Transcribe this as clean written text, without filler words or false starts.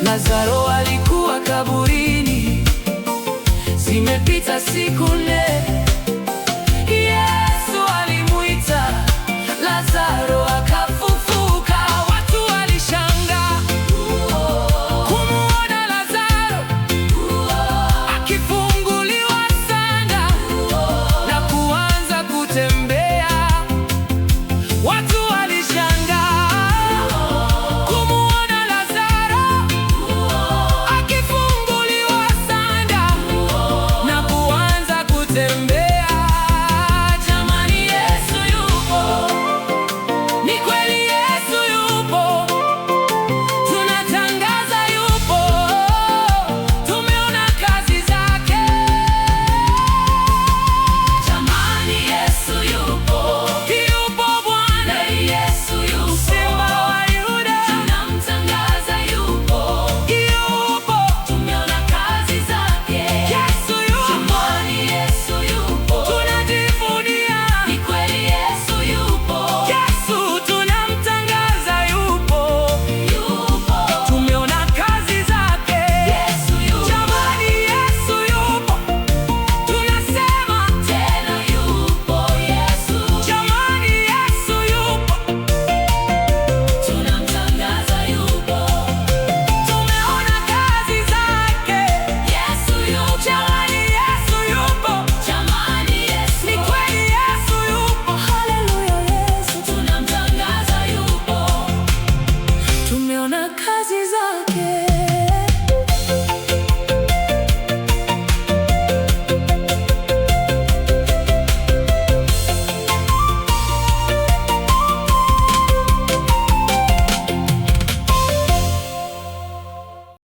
Lazaro alikuwa kaburini, zimepita siku 4. Yesu alimuita Lazaro akafufuka. Watu walishangaa kumuona Lazaro akifunguliwa sanda na kuanza kutembea. Watu walishangaa kumuona Lazaro akifunguliwa sanda na kuanza kutembea. Jamani, Yesu yupo, ni kweli Yesu yupo, tunatangaza yupo, tumeona kazi zake. Jamani, Yesu yupo, yupo Bwana, Yesu yupo, Simba wa Yuda, tunamtangaza yupo, yupo, tumeona kazi zake. Yesu yupo, jamani, Yesu yupo, tunajivunia, ni kweli Yesu yupo, Yesu tunamtangaza yupo, yupo, tumeona kazi zake. Yesu yupo, jamani, Yesu yupo, tunasema tena yupo Yesu. Jamani, Yesu yupo, tunamtangaza yupo, tumeona kazi zake. Yesu yupo, jamani, Yesu yupo, jamani, Yesu, ni kweli Yesu yupo. Haleluya, Yesu tunamtangaza yupo, tumeona kazi zake.